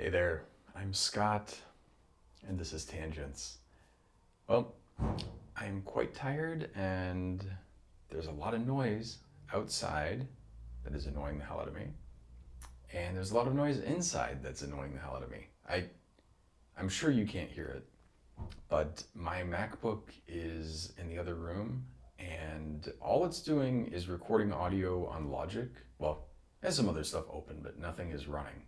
Hey there, I'm Scott, and this is Tangents. Well, I'm quite tired, and there's a lot of noise outside that is annoying the hell out of me, and there's a lot of noise inside that's annoying the hell out of me. I'm sure you can't hear it, but my MacBook is in the other room, and all it's doing is recording audio on Logic. Well, it has some other stuff open, but nothing is running.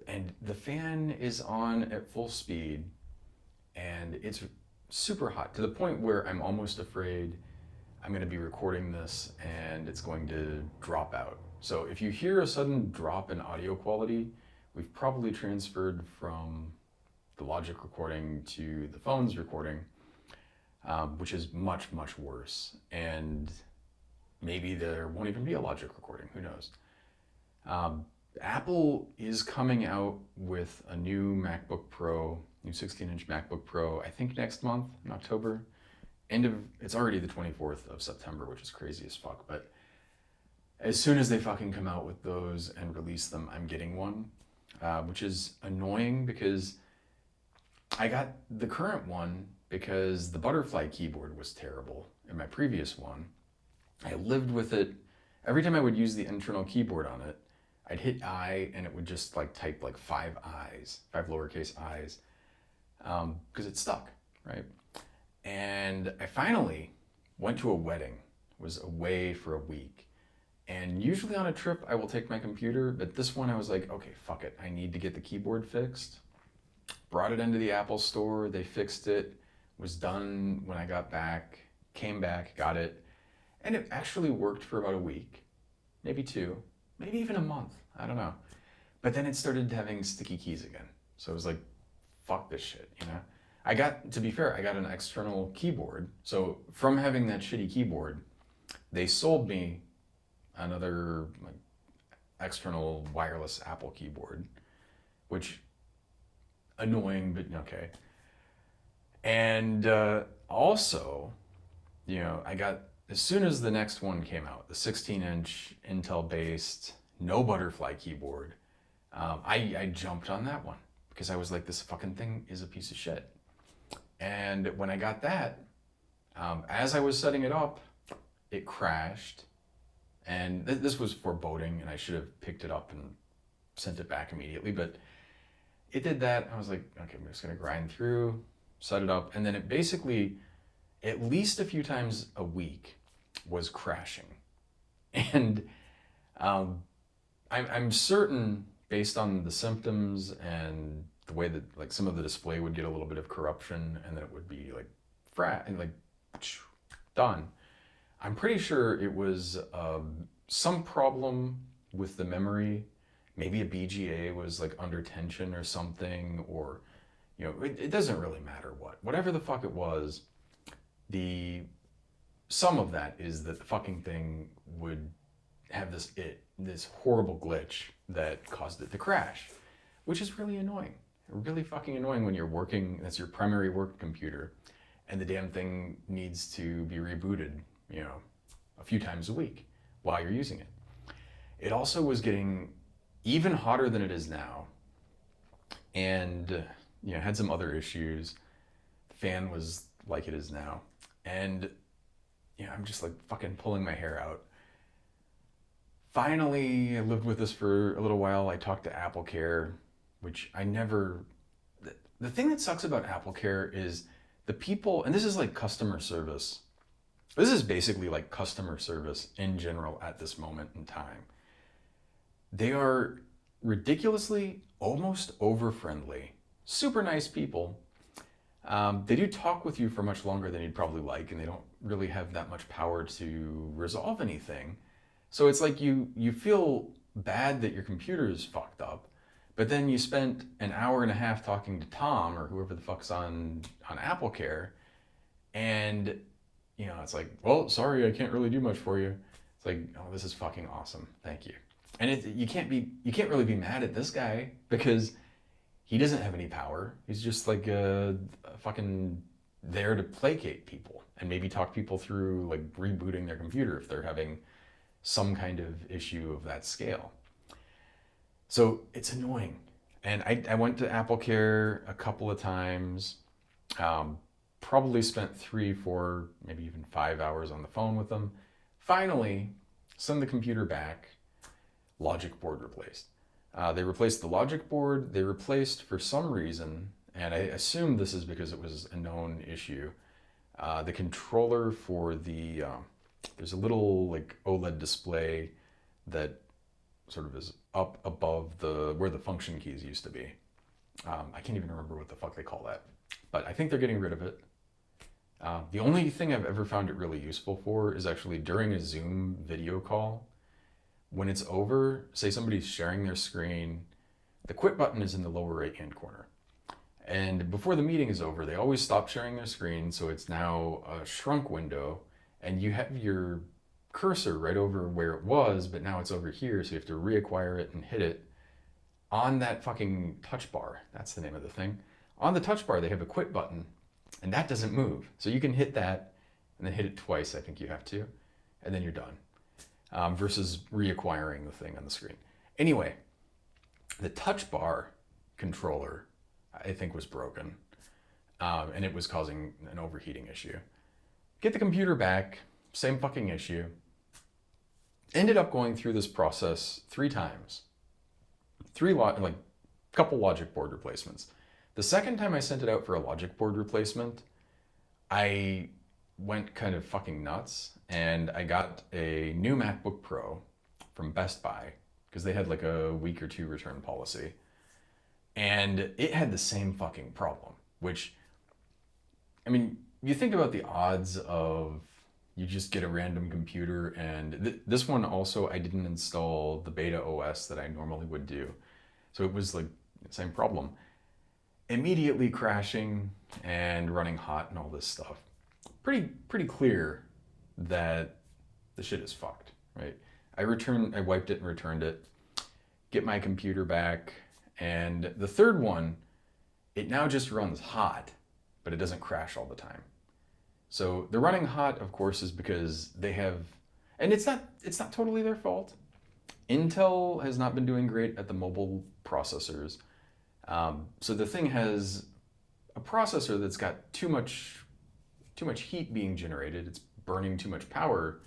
And the fan is on at full speed, and it's super hot to the point where I'm almost afraid I'm going to be recording this and it's going to drop out. So if you hear a sudden drop in audio quality, we've probably transferred from the Logic recording to the phone's recording, which is much, much worse. And maybe there won't even be a Logic recording, who knows? Apple is coming out with a new MacBook Pro, new 16-inch MacBook Pro, I think next month in October. It's already the 24th of September, which is crazy as fuck. But as soon as they fucking come out with those and release them, I'm getting one, which is annoying because I got the current one because the butterfly keyboard was terrible in my previous one. I lived with it. Every time I would use the internal keyboard on it, I'd hit I and it would just like type like five lowercase i's, because it's stuck, right? And I finally went to a wedding, was away for a week. And usually on a trip, I will take my computer, but this one I was like, okay, fuck it. I need to get the keyboard fixed. Brought it into the Apple store, they fixed it, was done when I got back, came back, got it. And it actually worked for about a week, maybe two. Maybe even a month, I don't know. But then it started having sticky keys again. So I was like, fuck this shit, you know? To be fair, I got an external keyboard. So from having that shitty keyboard, they sold me another like external wireless Apple keyboard, which annoying, but okay. And also, you know, as soon as the next one came out, the 16-inch Intel-based, no butterfly keyboard, I jumped on that one because I was like, this fucking thing is a piece of shit. And when I got that, as I was setting it up, it crashed. And this was foreboding, and I should have picked it up and sent it back immediately. But it did that. I was like, okay, I'm just going to grind through, set it up. And then it basically, at least a few times a week, was crashing. And I'm certain, based on the symptoms and the way that like some of the display would get a little bit of corruption and then it would be like done. I'm pretty sure it was some problem with the memory. Maybe a BGA was like under tension or something, or, you know, it doesn't really matter whatever the fuck it was. Some of that is that the fucking thing would have this horrible glitch that caused it to crash, which is really annoying. Really fucking annoying when you're working, that's your primary work computer, and the damn thing needs to be rebooted, you know, a few times a week while you're using it. It also was getting even hotter than it is now, and, you know, had some other issues. The fan was like it is now, and, you know, I'm just like fucking pulling my hair out. Finally, I lived with this for a little while. I talked to Apple Care, which the thing that sucks about Apple Care is the people, and this is like customer service. This is basically like customer service in general at this moment in time. They are ridiculously, almost over-friendly, super nice people. They do talk with you for much longer than you'd probably like, and they don't really have that much power to resolve anything. So it's like you feel bad that your computer is fucked up, but then you spent an hour and a half talking to Tom or whoever the fuck's on Apple Care, and, you know, it's like, well, sorry, I can't really do much for you. It's like, oh, this is fucking awesome, thank you. And you can't really be mad at this guy because he doesn't have any power. He's just like a fucking there to placate people and maybe talk people through like rebooting their computer if they're having some kind of issue of that scale. So it's annoying. And I went to Apple Care a couple of times, um, probably spent 3, 4, maybe even 5 hours on the phone with them. Finally, send the computer back, logic board replaced. They replaced the logic board. They replaced, for some reason, and I assume this is because it was a known issue, the controller for the, there's a little like OLED display that sort of is up above the where the function keys used to be. I can't even remember what the fuck they call that, but I think they're getting rid of it. The only thing I've ever found it really useful for is actually during a Zoom video call. When it's over, say somebody's sharing their screen, the quit button is in the lower right hand corner. And before the meeting is over, they always stop sharing their screen, so it's now a shrunk window, and you have your cursor right over where it was, but now it's over here, so you have to reacquire it and hit it on that fucking touch bar. That's the name of the thing. On the touch bar, they have a quit button, and that doesn't move. So you can hit that, and then hit it twice, I think you have to, and then you're done. Versus reacquiring the thing on the screen. Anyway, the touch bar controller, I think, was broken, and it was causing an overheating issue. Get the computer back, same fucking issue. Ended up going through this process 3 times. Like couple logic board replacements. The second time I sent it out for a logic board replacement, I went kind of fucking nuts, and I got a new MacBook Pro from Best Buy because they had like a week or 2 return policy, and it had the same fucking problem. Which, I mean, you think about the odds of you just get a random computer, and this one also, I didn't install the beta OS that I normally would do, so it was like the same problem. Immediately crashing and running hot and all this stuff. Pretty clear that the shit is fucked, right? I wiped it and returned it, get my computer back, and the third one, it now just runs hot, but it doesn't crash all the time. So the running hot, of course, is because they have, and it's not totally their fault. Intel has not been doing great at the mobile processors. So the thing has a processor that's got too much heat being generated. It's burning too much power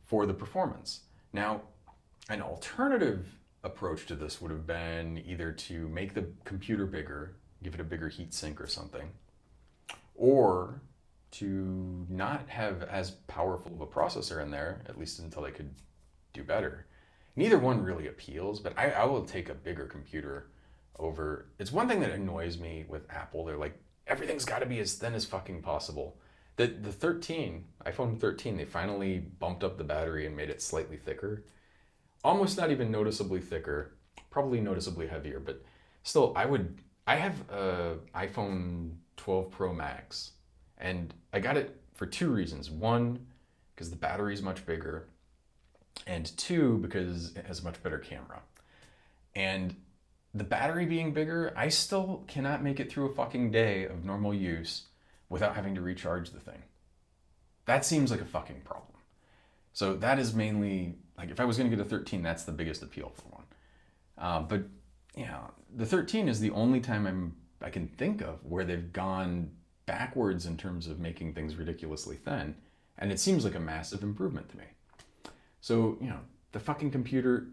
for the performance. Now, an alternative approach to this would have been either to make the computer bigger, give it a bigger heat sink or something, or to not have as powerful of a processor in there, at least until they could do better. Neither one really appeals, but I will take a bigger computer over. It's one thing that annoys me with Apple. They're like, everything's got to be as thin as fucking possible. The iPhone 13, they finally bumped up the battery and made it slightly thicker. Almost not even noticeably thicker, probably noticeably heavier, but still, I have a iPhone 12 Pro Max, and I got it for 2 reasons. One, because the battery is much bigger, and 2, because it has a much better camera. And the battery being bigger, I still cannot make it through a fucking day of normal use without having to recharge the thing. That seems like a fucking problem. So that is mainly, like, if I was going to get a 13, that's the biggest appeal for one. But yeah, the 13 is the only time I can think of where they've gone backwards in terms of making things ridiculously thin, and it seems like a massive improvement to me. So, the fucking computer,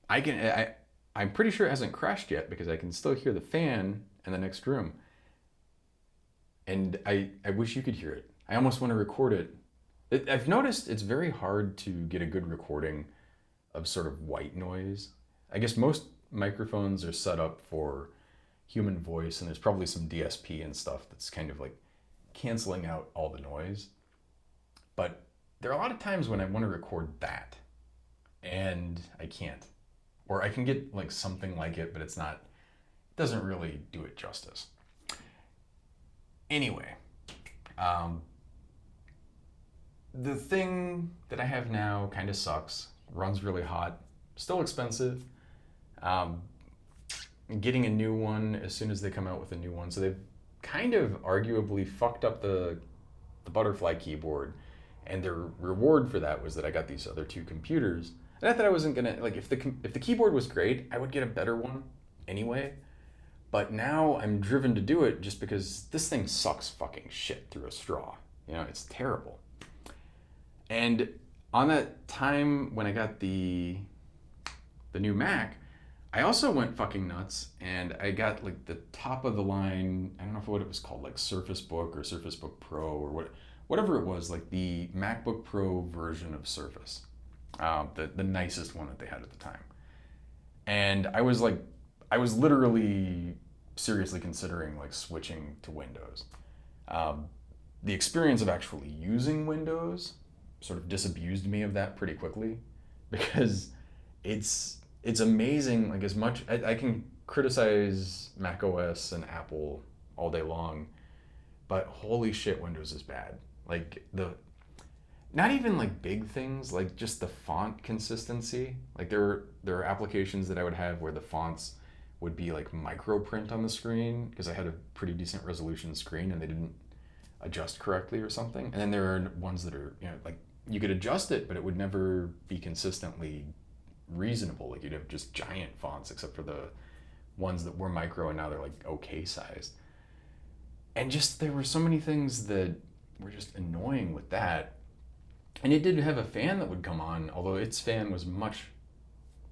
I'm pretty sure it hasn't crashed yet because I can still hear the fan in the next room. And I wish you could hear it. I almost want to record it. I've noticed it's very hard to get a good recording of sort of white noise. I guess most microphones are set up for human voice, and there's probably some DSP and stuff that's kind of like canceling out all the noise. But there are a lot of times when I want to record that, and I can't. Or I can get like something like it, but it doesn't really do it justice. Anyway, the thing that I have now kind of sucks, runs really hot, still expensive. Getting a new one as soon as they come out with a new one. So they've kind of arguably fucked up the butterfly keyboard, and their reward for that was that I got these other 2 computers. And I thought I wasn't gonna, like, if the keyboard was great, I would get a better one. anyway. But now I'm driven to do it just because this thing sucks fucking shit through a straw. It's terrible. And on that time when I got the new Mac, I also went fucking nuts and I got like the top of the line, I don't know what it was called, like Surface Book or Surface Book Pro or whatever it was, like the MacBook Pro version of Surface, the nicest one that they had at the time. And I was literally seriously considering like switching to Windows. The experience of actually using Windows sort of disabused me of that pretty quickly, because it's amazing. Like, as much I can criticize Mac OS and Apple all day long, but holy shit, Windows is bad. Like, not even like big things, like just the font consistency. Like, there are applications that I would have where the fonts would be like micro print on the screen because I had a pretty decent resolution screen and they didn't adjust correctly or something. And then there are ones that are, like, you could adjust it, but it would never be consistently reasonable. Like, you'd have just giant fonts except for the ones that were micro and now they're like okay sized. And just, there were so many things that were just annoying with that. And it did have a fan that would come on, although its fan was much,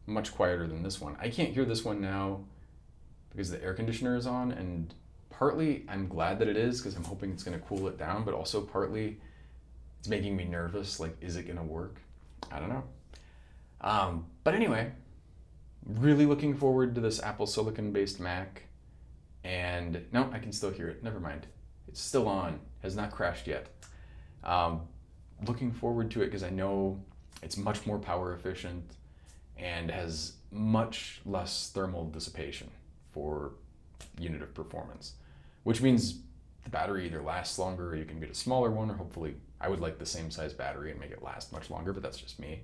much quieter than this one. I can't hear this one now because the air conditioner is on, and partly I'm glad that it is because I'm hoping it's going to cool it down, but also partly it's making me nervous. Like, is it going to work? I don't know. But anyway, really looking forward to this Apple Silicon-based Mac. And no, I can still hear it. Never mind. It's still on. Has not crashed yet. Looking forward to it because I know it's much more power efficient and has much less thermal dissipation for unit of performance, which means the battery either lasts longer or you can get a smaller one, or hopefully I would like the same size battery and make it last much longer, but that's just me.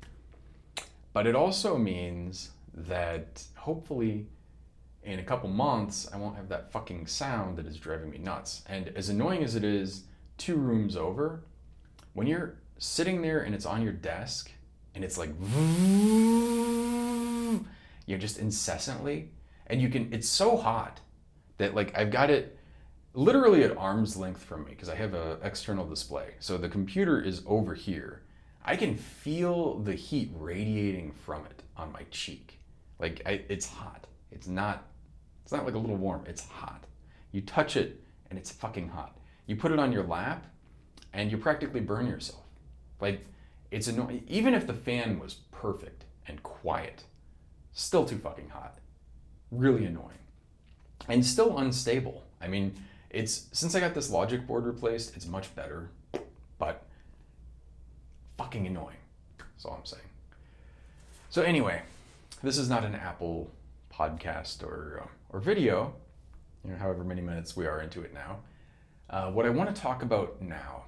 But it also means that hopefully in a couple months, I won't have that fucking sound that is driving me nuts. And as annoying as it is 2 rooms over, when you're sitting there and it's on your desk and it's like, just incessantly, and it's so hot that, like, I've got it literally at arm's length from me because I have an external display. So the computer is over here. I can feel the heat radiating from it on my cheek. Like, it's hot. It's not like a little warm. It's hot. You touch it and it's fucking hot. You put it on your lap and you practically burn yourself. Like, it's annoying. Even if the fan was perfect and quiet, still too fucking hot. Really annoying. And still unstable. I mean, since I got this logic board replaced, it's much better, but fucking annoying. That's all I'm saying. So anyway, this is not an Apple podcast or video, however many minutes we are into it now. What I want to talk about now,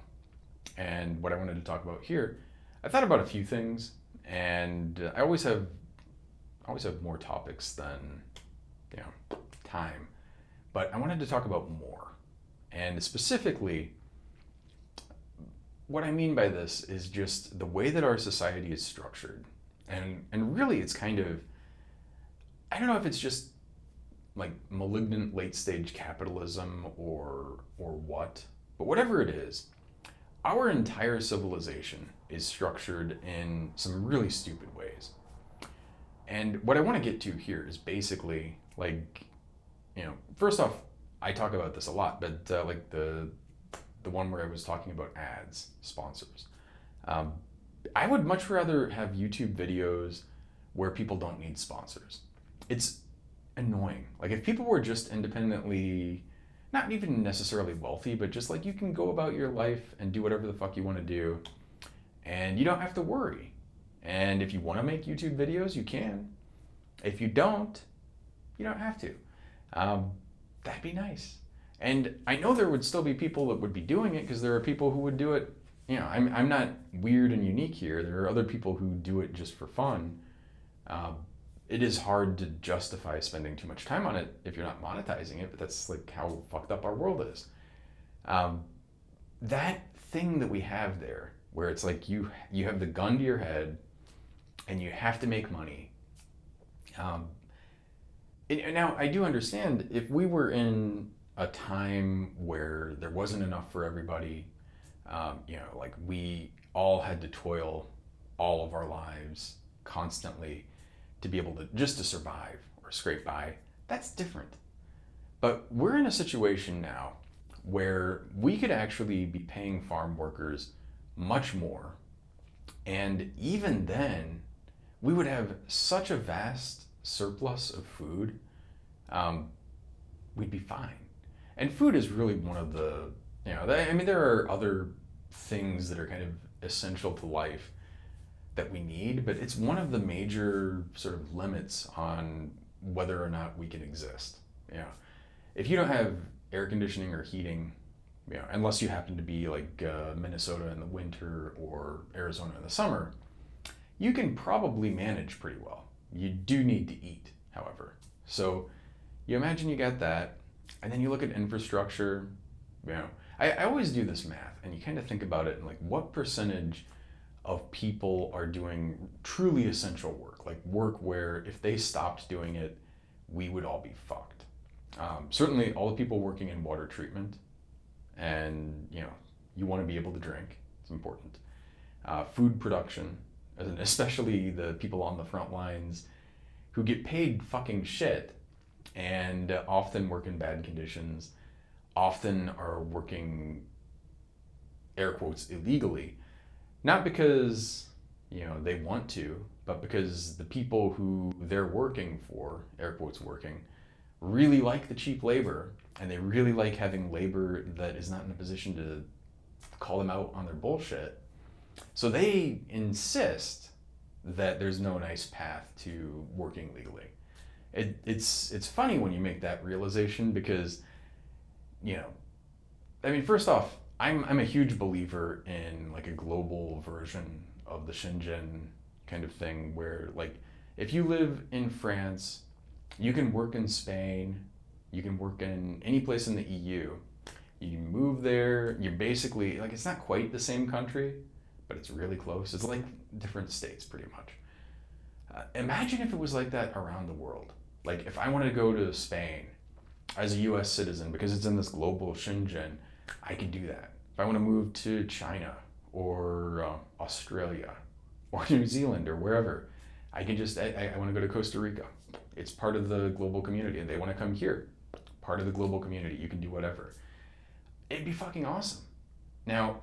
and what I wanted to talk about here, I thought about a few things, and I always have more topics than time, but I wanted to talk about more. And specifically, what I mean by this is just the way that our society is structured. And really it's kind of, I don't know if it's just like malignant late stage capitalism or what, but whatever it is, our entire civilization is structured in some really stupid ways. And what I want to get to here is basically, like, first off, I talk about this a lot, but like the one where I was talking about ads, sponsors. I would much rather have YouTube videos where people don't need sponsors. It's annoying. Like, if people were just independently, not even necessarily wealthy, but just like, you can go about your life and do whatever the fuck you want to do, and you don't have to worry. And if you want to make YouTube videos, you can. If you don't, you don't have to. That'd be nice. And I know there would still be people that would be doing it because there are people who would do it. I'm not weird and unique here. There are other people who do it just for fun. It is hard to justify spending too much time on it if you're not monetizing it, but that's like how fucked up our world is. That thing that we have there, where it's like you have the gun to your head and you have to make money. Now, I do understand if we were in a time where there wasn't enough for everybody, like we all had to toil all of our lives constantly to be able to just to survive or scrape by, that's different. But we're in a situation now where we could actually be paying farm workers much more. And even then, we would have such a vast surplus of food, um, we'd be fine. And food is really one of the, I mean, there are other things that are kind of essential to life that we need, but it's one of the major sort of limits on whether or not we can exist. You know, if you don't have air conditioning or heating, unless you happen to be like Minnesota in the winter or Arizona in the summer, you can probably manage pretty well. You do need to eat, however. So you imagine you got that, and then you look at infrastructure. I always do this math, and you kind of think about it and like what percentage of people are doing truly essential work, like work where if they stopped doing it, we would all be fucked. Certainly, all the people working in water treatment, and you want to be able to drink. It's important. Food production, and especially the people on the front lines who get paid fucking shit and often work in bad conditions, often are working, air quotes, illegally, not because they want to, but because the people who they're working for, air quotes working, really like the cheap labor, and they really like having labor that is not in a position to call them out on their bullshit. So they insist that there's no nice path to working legally. It's funny when you make that realization because, I mean, first off, I'm a huge believer in like a global version of the Shenzhen kind of thing where like if you live in France, you can work in Spain, you can work in any place in the EU. You move there, you're basically like it's not quite the same country, but it's really close. It's like different states pretty much. Imagine if it was like that around the world. Like if I wanted to go to Spain as a US citizen because it's in this global Shenzhen, I could do that. If I want to move to China or Australia or New Zealand or wherever, I can just, I want to go to Costa Rica. It's part of the global community and they want to come here. Part of the global community. You can do whatever. It'd be fucking awesome. Now,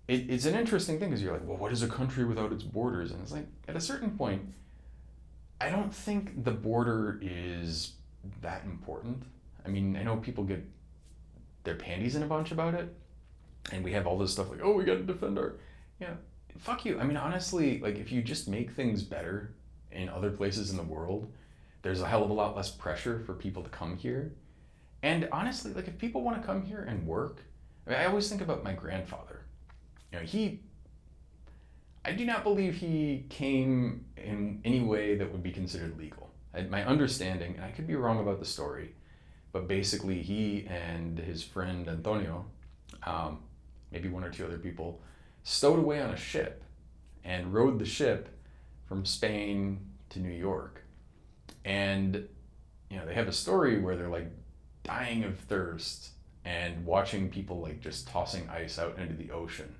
it's an interesting thing because you're like, well, what is a country without its borders? And it's like, at a certain point, I don't think the border is that important. I mean, I know people get their panties in a bunch about it, and we have all this stuff like, oh, we got to defend our, fuck you. I mean, honestly, like if you just make things better in other places in the world, there's a hell of a lot less pressure for people to come here. And honestly, like if people want to come here and work, I always think about my grandfather. I do not believe he came in any way that would be considered legal. My understanding, and I could be wrong about the story, but basically he and his friend Antonio, maybe one or two other people, stowed away on a ship and rowed the ship from Spain to New York. And, they have a story where they're like dying of thirst and watching people like just tossing ice out into the ocean.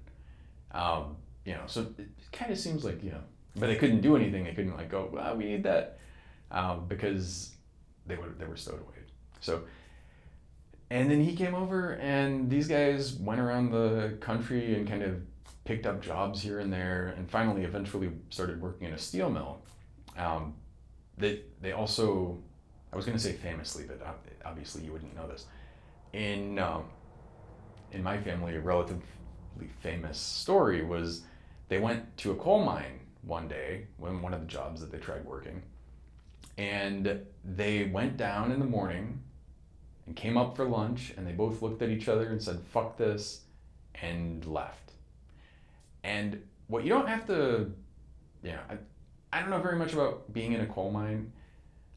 So it kind of seems like, but they couldn't do anything. They couldn't like go, well, we need that, because they were stowed away. So, and then he came over and these guys went around the country and kind of picked up jobs here and there and finally eventually started working in a steel mill. They also, I was going to say famously, but obviously you wouldn't know this. In my family, a relatively famous story was they went to a coal mine one day when one of the jobs that they tried working, and they went down in the morning and came up for lunch, and they both looked at each other and said, fuck this, and left. And what you don't have to, I don't know very much about being in a coal mine.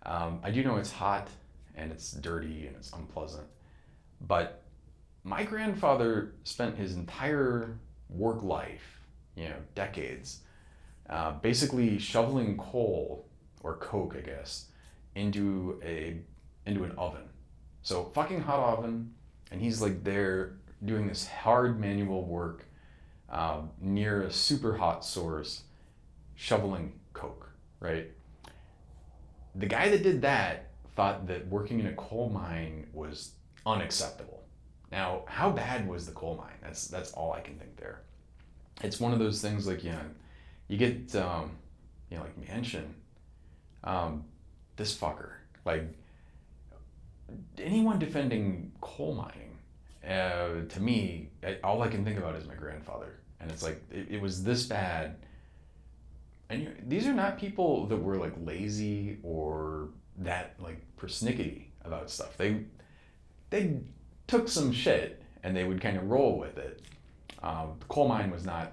I do know it's hot and it's dirty and it's unpleasant, but my grandfather spent his entire work life, decades, basically shoveling coal, or coke, I guess, into an oven. So fucking hot oven, and he's like there doing this hard manual work near a super hot source, shoveling coke, right? The guy that did that thought that working in a coal mine was unacceptable. Now, how bad was the coal mine? That's all I can think there. It's one of those things like, you get like Mansion, this fucker, like anyone defending coal mining, to me, all I can think about is my grandfather, and it's like it was this bad. And these are not people that were like lazy or that like persnickety about stuff. They took some shit and they would kind of roll with it. The coal mine was not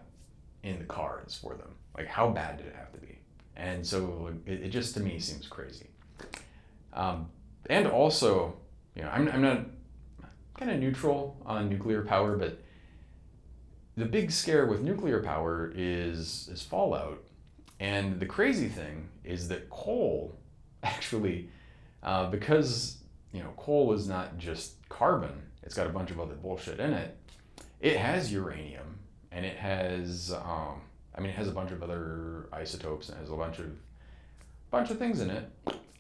in the cards for them. Like, how bad did it have to be? And so it just to me seems crazy. And also, I'm not kind of neutral on nuclear power, but the big scare with nuclear power is fallout. And the crazy thing is that coal actually, because coal is not just carbon, it's got a bunch of other bullshit in it. It has uranium, and it has it has a bunch of other isotopes, and it has a bunch of things in it.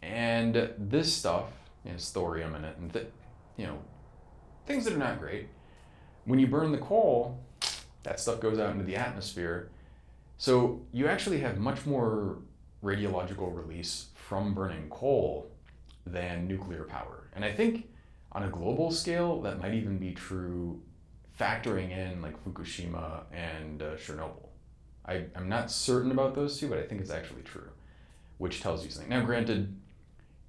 And this stuff has thorium in it, and things that are not great. When you burn the coal, that stuff goes out into the atmosphere. So you actually have much more radiological release from burning coal than nuclear power. And I think on a global scale, that might even be true factoring in like Fukushima and Chernobyl. I'm not certain about those two, but I think it's actually true, which tells you something. Now, granted,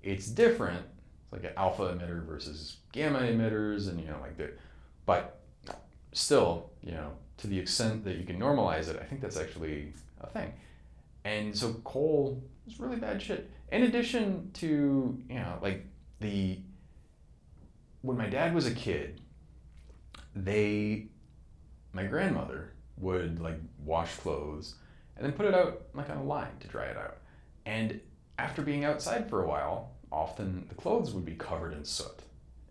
it's different. It's like an alpha emitter versus gamma emitters, and but still, to the extent that you can normalize it, I think that's actually a thing. And so coal is really bad shit. In addition to, when my dad was a kid, my grandmother would like wash clothes and then put it out like on a line to dry it out. And after being outside for a while, often the clothes would be covered in soot.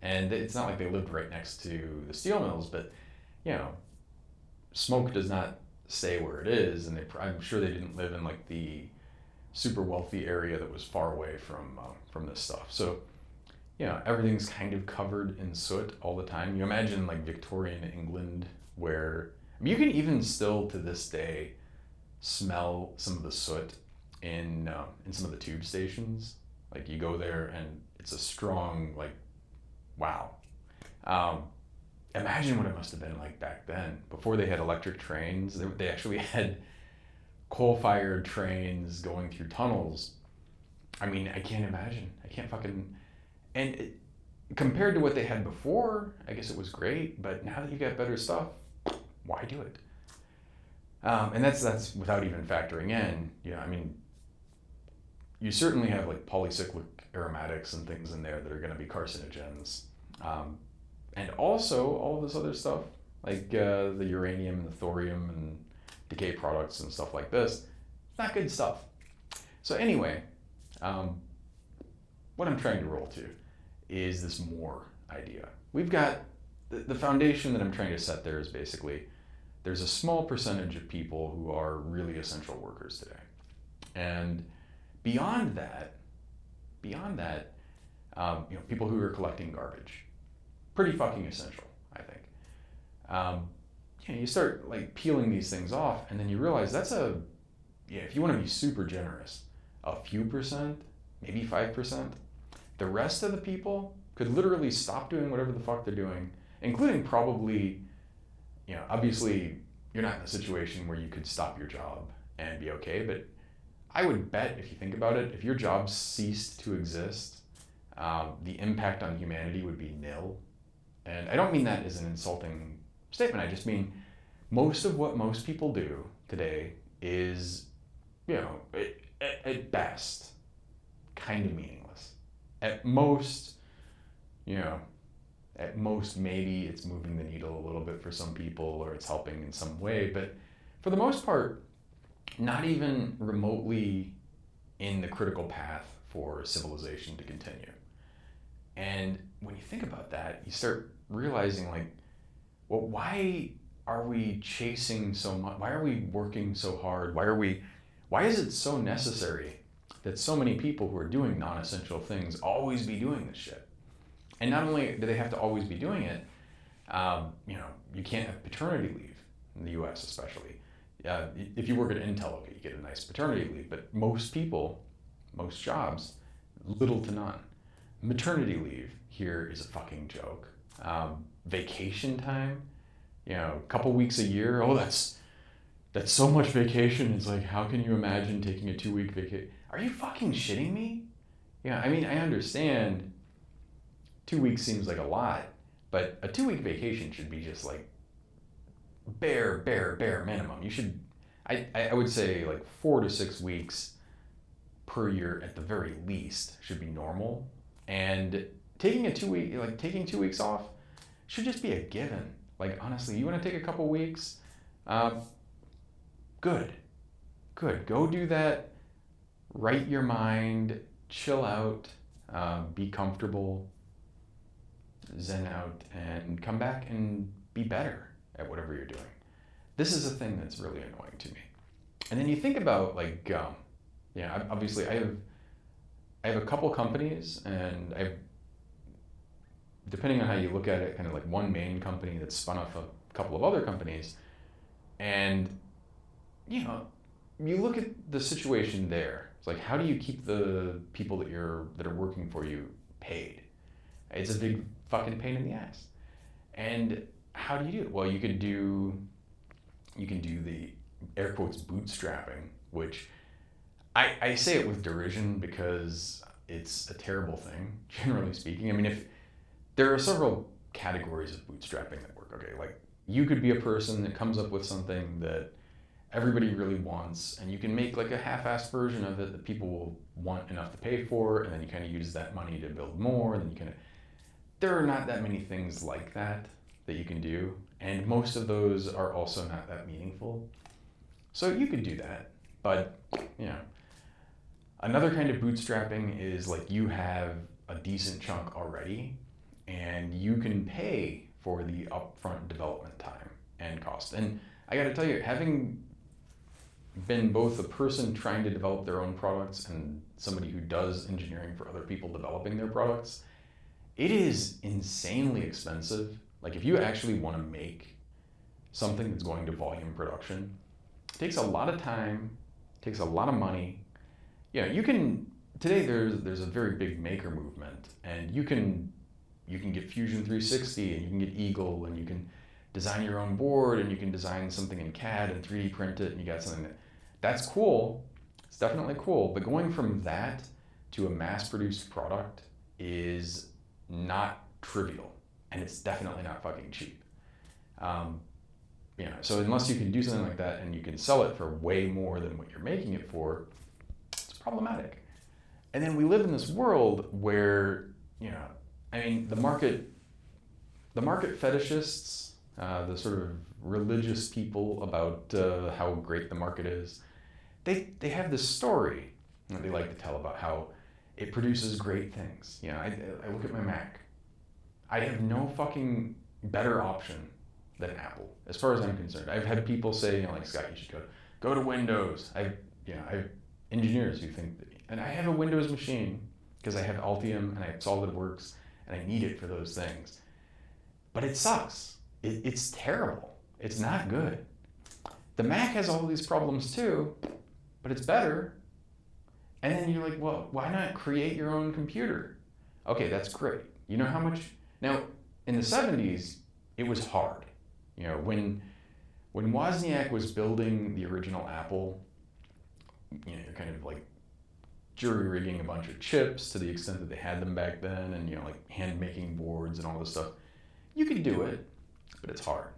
And it's not like they lived right next to the steel mills, but smoke does not stay where it is, and I'm sure they didn't live in like the super wealthy area that was far away from this stuff. So everything's kind of covered in soot all the time. You imagine like Victorian England, where you can even still to this day smell some of the soot in some of the tube stations. Like you go there and it's a strong wow. Imagine what it must have been like back then, before they had electric trains. They actually had coal-fired trains going through tunnels. I mean, I can't imagine. I can't fucking... And compared to what they had before, I guess it was great, but now that you got better stuff, why do it? And that's without even factoring in, you certainly have like polycyclic aromatics and things in there that are going to be carcinogens. And also all of this other stuff, like the uranium and the thorium and decay products and stuff like this, it's not good stuff. So anyway, what I'm trying to roll to is this Moar idea. We've got the foundation that I'm trying to set there is basically there's a small percentage of people who are really essential workers today. And beyond that, people who are collecting garbage, pretty fucking essential, I think. You start like peeling these things off, and then you realize that's if you want to be super generous, a few percent, maybe 5%. The rest of the people could literally stop doing whatever the fuck they're doing, including probably, obviously you're not in a situation where you could stop your job and be okay, but I would bet, if you think about it, if your job ceased to exist, the impact on humanity would be nil. And I don't mean that as an insulting statement. I just mean most of what most people do today is, at best, kind of meaningless. At most, maybe it's moving the needle a little bit for some people, or it's helping in some way. But for the most part, not even remotely in the critical path for civilization to continue. And when you think about that, you start realizing like, well, why are we chasing so much? Why are we working so hard? Why is it so necessary that so many people who are doing non-essential things always be doing this shit? And not only do they have to always be doing it, you can't have paternity leave in the US especially. If you work at Intel, you get a nice paternity leave, but most people, most jobs, little to none. Maternity leave here is a fucking joke. Vacation time, a couple weeks a year. Oh, that's so much vacation. It's like, how can you imagine taking a 2-week vacation? Are you fucking shitting me? Yeah, I mean, I understand 2 weeks seems like a lot, but a 2-week vacation should be just like bare minimum. You should, I would say like 4 to 6 weeks per year at the very least should be normal. And taking 2 weeks off should just be a given. Like, honestly, you want to take a couple weeks? Good. Go do that. Right your mind, chill out, be comfortable, zen out, and come back and be better at whatever you're doing. This is a thing that's really annoying to me. And then you think about like gum. Obviously I have a couple companies, and depending on how you look at it, kind of like one main company that's spun off a couple of other companies. And you look at the situation there. It's like, how do you keep the people that are working for you paid? It's a big fucking pain in the ass. And how do you do it? Well, you can do the air quotes bootstrapping, which I say it with derision because it's a terrible thing, generally speaking. I mean, if there are several categories of bootstrapping that work. Okay, like you could be a person that comes up with something that everybody really wants, and you can make like a half-assed version of it that people will want enough to pay for, and then you kind of use that money to build more, and then you kind of... There are not that many things like that you can do, and most of those are also not that meaningful. So you could do that, but another kind of bootstrapping is like you have a decent chunk already, and you can pay for the upfront development time and cost. And I gotta tell you, having been both a person trying to develop their own products and somebody who does engineering for other people developing their products, it is insanely expensive. Like if you actually want to make something that's going to volume production, it takes a lot of time, takes a lot of money. Today there's a very big maker movement, and you can get Fusion 360, and you can get Eagle, and you can design your own board, and you can design something in CAD and 3D print it, and you got something that's cool. It's definitely cool, but going from that to a mass-produced product is not trivial, and it's definitely not fucking cheap. So unless you can do something like that and you can sell it for way more than what you're making it for, it's problematic. And then we live in this world where, the market fetishists, the sort of religious people about how great the market is, they have this story that they like to tell about how it produces great things. I look at my Mac. I have no fucking better option than Apple, as far as I'm concerned. I've had people say, like, Scott, you should go to Windows. I have engineers who think that, and I have a Windows machine because I have Altium and I have SolidWorks and I need it for those things. But it sucks. It's terrible. It's not good. The Mac has all these problems too, but it's better. And then you're like, well, why not create your own computer? Okay, that's great. You know how much? Now, in the 70s, it was hard. When Wozniak was building the original Apple, you're kind of like jury rigging a bunch of chips to the extent that they had them back then, and like hand making boards and all this stuff. You could do it, but it's hard.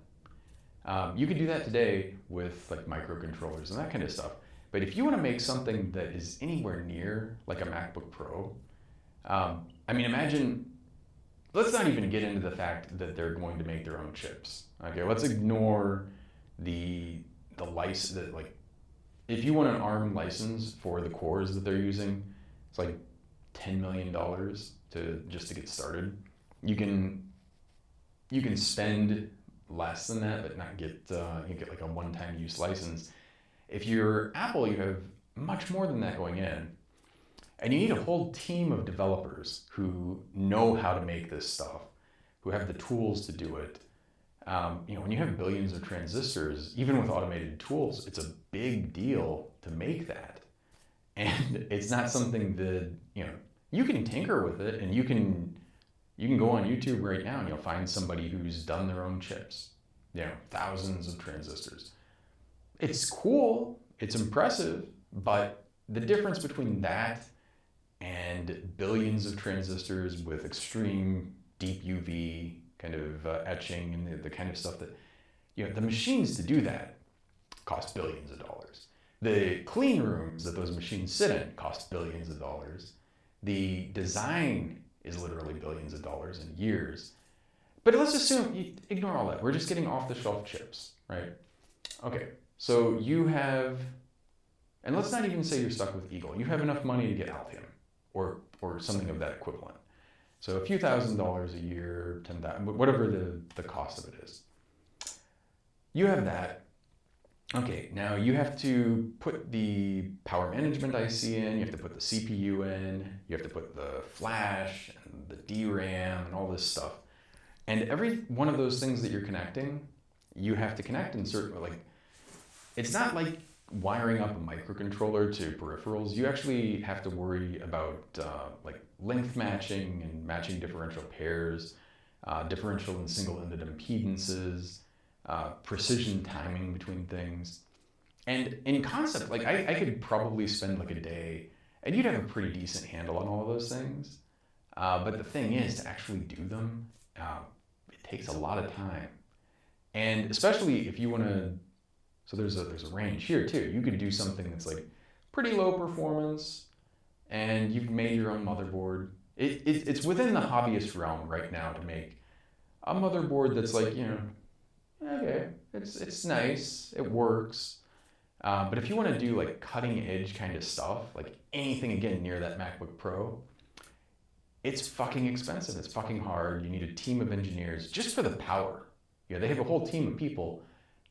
You could do that today with like microcontrollers and that kind of stuff. But if you want to make something that is anywhere near like a MacBook Pro, imagine, let's not even get into the fact that they're going to make their own chips. Okay, let's ignore the license, that like, if you want an ARM license for the cores that they're using, it's like $10 million to just to get started. You can spend less than that, but not get you get like a one-time use license. If you're Apple, you have much more than that going in, and you need a whole team of developers who know how to make this stuff, who have the tools to do it. When you have billions of transistors, even with automated tools, it's a big deal to make that. And it's not something that, you can tinker with it, and you can go on YouTube right now and you'll find somebody who's done their own chips, thousands of transistors. It's cool, it's impressive, but the difference between that and billions of transistors with extreme deep UV kind of etching and the kind of stuff that, the machines to do that cost billions of dollars. The clean rooms that those machines sit in cost billions of dollars. The design is literally billions of dollars in years. But let's assume, you ignore all that. We're just getting off-the-shelf chips, right? Okay, so you have, and let's not even say you're stuck with Eagle. You have enough money to get Altium or something of that equivalent. So a few $1,000s a year, 10,000, whatever the cost of it is. You have that. Okay, now you have to put the power management IC in, you have to put the CPU in, you have to put the flash and the DRAM and all this stuff. And every one of those things that you're connecting, you have to connect in certain, it's not like wiring up a microcontroller to peripherals. You actually have to worry about length matching and matching differential pairs, differential and single-ended impedances, precision timing between things. And in concept, I could probably spend a day and you'd have a pretty decent handle on all of those things. But the thing is, to actually do them, it takes a lot of time. And especially if you want to, so there's a range here too. You could do something that's pretty low performance and you've made your own motherboard. It's within the hobbyist realm right now to make a motherboard that's okay, it's nice, it works. But if you want to do cutting edge kind of stuff, anything again near that MacBook Pro, it's fucking expensive, it's fucking hard. You need a team of engineers just for the power. They have a whole team of people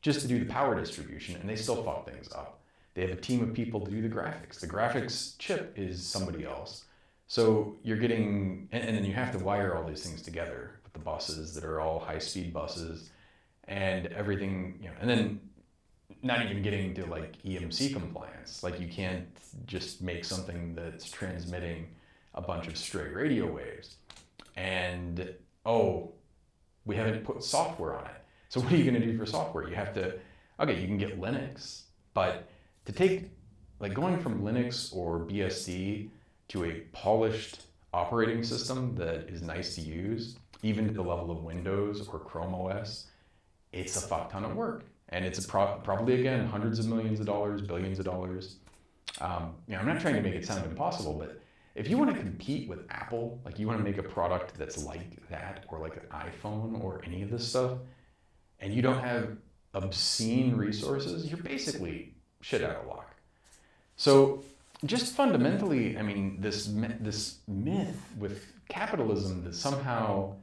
just to do the power distribution, and they still fuck things up. They have a team of people to do the graphics. The graphics chip is somebody else. So you're getting, and then you have to wire all these things together with the buses that are all high-speed buses and everything, and then not even getting to EMC compliance. You can't just make something that's transmitting a bunch of stray radio waves. And, we haven't put software on it. So what are you going to do for software? You have to, okay, you can get Linux, but to take, going from Linux or BSD to a polished operating system that is nice to use, even to the level of Windows or Chrome OS, it's a fuck ton of work. And it's probably, again, hundreds of millions of dollars, billions of dollars. I'm not trying to make it sound impossible, but if you want to compete with Apple, you want to make a product that's like that, or an iPhone or any of this stuff, and you don't have obscene resources, you're basically shit out of luck. So just fundamentally, this myth with capitalism that somehow,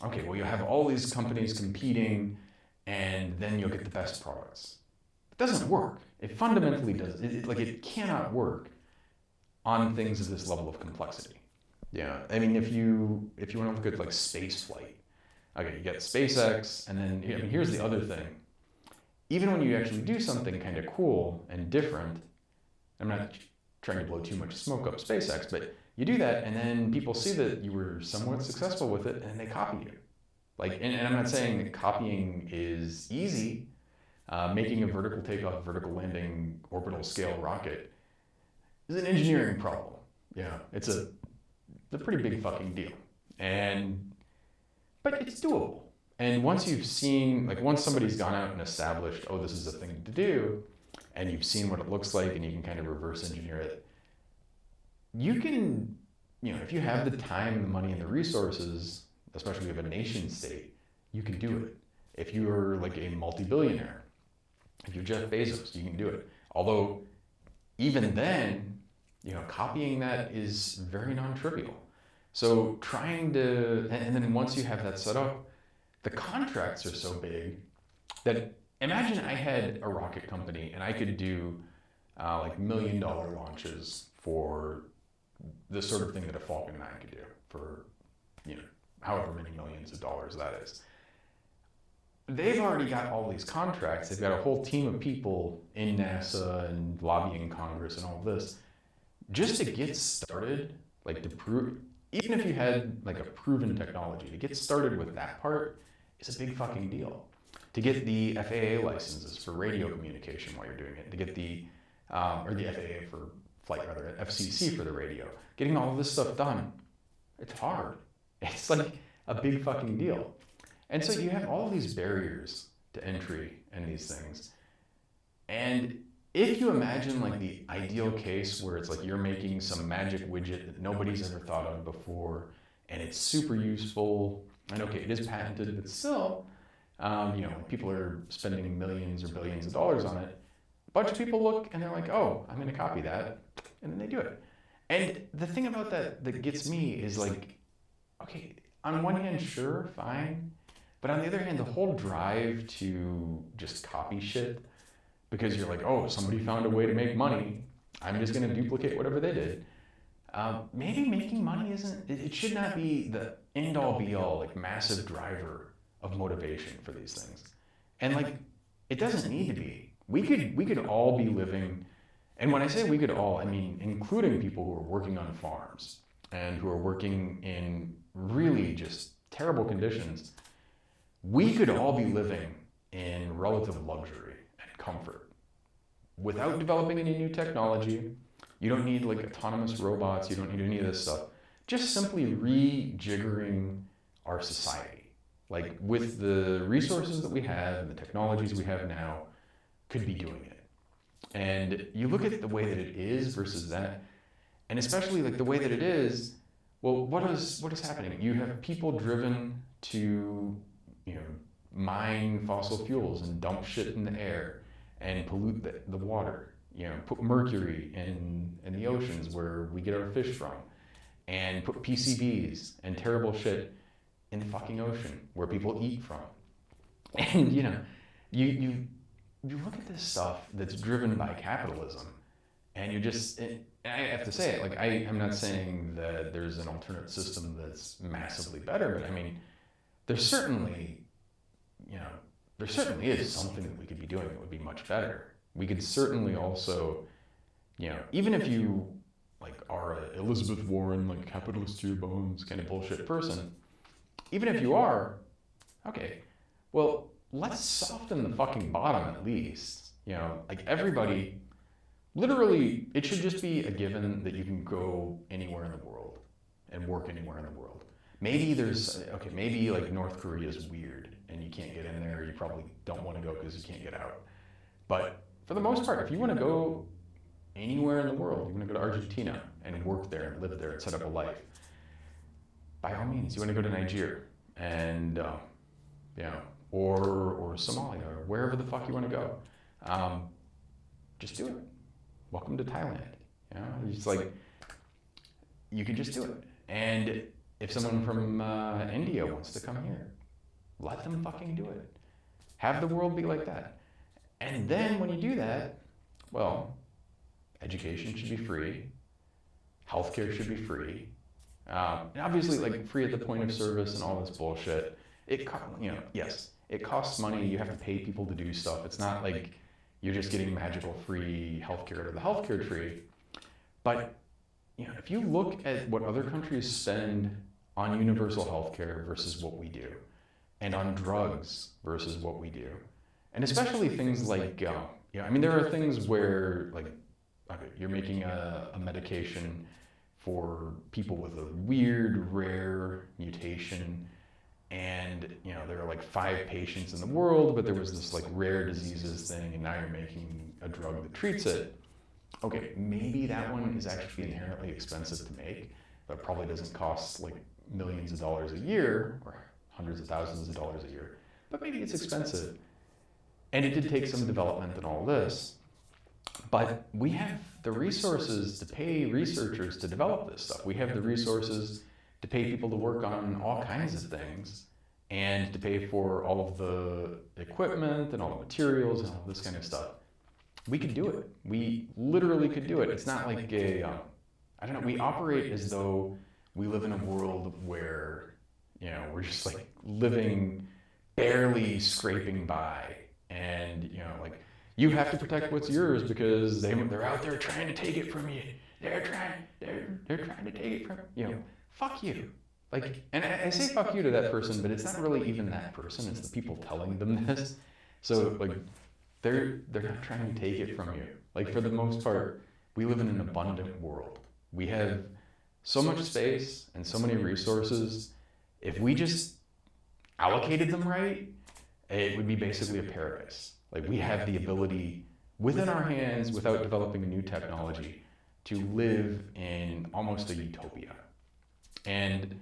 okay, well, you have all these companies competing and then you'll get the best products. It doesn't work. It fundamentally doesn't. It cannot work on things of this level of complexity. Yeah, if you want to look at space flight, okay, you get SpaceX, and then here's the other thing. Even when you actually do something kind of cool and different, I'm not trying to blow too much smoke up SpaceX, but you do that, and then people see that you were somewhat successful with it, and they copy you. And I'm not saying that copying is easy. Making a vertical takeoff, vertical landing, orbital scale rocket is an engineering problem. Yeah, it's a pretty big fucking deal. But it's doable. And once you've seen, once somebody's gone out and established, this is a thing to do, and you've seen what it looks like, and you can kind of reverse engineer it, you can, if you have the time, the money, and the resources, especially if you have a nation state, you can do it. If you're a multi-billionaire, if you're Jeff Bezos, you can do it. Although, even then, copying that is very non-trivial. So trying to, and then once you have that set up, the contracts are so big that imagine I had a rocket company and I could do like $1 million launches for the sort of thing that a Falcon 9 could do for, however many millions of dollars that is. They've already got all these contracts. They've got a whole team of people in NASA and lobbying Congress and all this just to get started, like to prove, even if you had like a proven technology, to get started with that part is a big fucking deal. To get the FAA licenses for radio communication while you're doing it, to get the, or the FAA for flight, rather, FCC for the radio, getting all of this stuff done, it's hard. It's like a big fucking deal. And so you have all these barriers to entry in these things. And if you imagine like the ideal case where it's like you're making some magic widget that nobody's ever thought of before, and it's super useful, and okay, it is patented, but still, people are spending millions or billions of dollars on it. A bunch of people look and they're like, oh, I'm going to copy that, and then they do it. And the thing about that gets me is like, okay, on one hand, sure, fine. But on the other hand, the whole drive to just copy shit because you're like, oh, somebody found a way to make money, I'm just going to duplicate whatever they did. Maybe making money it should not be the end-all be-all, like massive driver of motivation for these things. And like, it doesn't need to be. We could all be living, and when I say we could all, I mean including people who are working on farms and who are working in really just terrible conditions. We could all be living in relative luxury and comfort without developing any new technology. You don't need like autonomous robots. You don't need any of this stuff. Just simply rejiggering our society. Like with the resources that we have and the technologies we have now, could be doing it. And you look at the way that it is versus that, and especially like the way that it is, well, what is happening? You have people driven to mine fossil fuels and dump shit in the air and pollute the water, put mercury in the oceans where we get our fish from, and put PCBs and terrible shit in the fucking ocean where people eat from. And you look at this stuff that's driven by capitalism, and I have to say it, like I'm not saying that there's an alternate system that's massively better, but I mean, there certainly is something that we could be doing that would be much better. We could certainly also, even if you like are a Elizabeth Warren, like capitalist to your bones kind of bullshit person, even if you are, okay, well, let's soften the fucking bottom at least. Like everybody, literally, it should just be a given that you can go anywhere in the world and work anywhere in the world. Maybe maybe like North Korea is weird and you can't get in there, or you probably don't want to go because you can't get out. But for the most part, if you want to go anywhere in the world, you want to go to Argentina and work there and live there and set up a life, by all means. You want to go to Nigeria and, or Somalia, or wherever the fuck you want to go. Just do it. Welcome to Thailand. It's like, you can just do it. And if someone from India wants to come here, let them fucking do it. Have the world be like that. And then when you do that, well, education should be free. Healthcare should be free. And obviously, like free at the point of service and all this bullshit. Yes, it costs money. You have to pay people to do stuff. It's not like you're just getting magical free healthcare out of the healthcare tree. But if you look at what other countries spend on universal healthcare versus what we do, and on drugs versus what we do, and especially things like, there are things where like, okay, you're making a medication for people with a weird, rare mutation, and there are like 5 patients in the world, but there was this like rare diseases thing, and now you're making a drug that treats it. Okay, maybe that one is actually inherently expensive to make, but probably doesn't cost like millions of dollars a year, or hundreds of thousands of dollars a year, but maybe it's expensive. And it did take some development and all this. But we have the resources to pay researchers to develop this stuff. We have the resources to pay people to work on all kinds of things and to pay for all of the equipment and all the materials and all this kind of stuff. We could do it. We literally could do it. It's not like I don't know, we operate as though we live in a world where, we're just like living barely scraping by, and, like, you have to protect what's yours because they're out there trying to take it from you. They're trying to take it from you. Fuck you. Like, and I say fuck you to that person, but it's not really even that person. It's the people telling them this. So, like, they're not trying to take it from you. Like, for the most part, we live in an abundant world. We have so much space and so many resources. If we just allocated them right, it would be basically a paradise. Like, we have the ability within our hands, without developing a new technology, to live in almost a utopia. And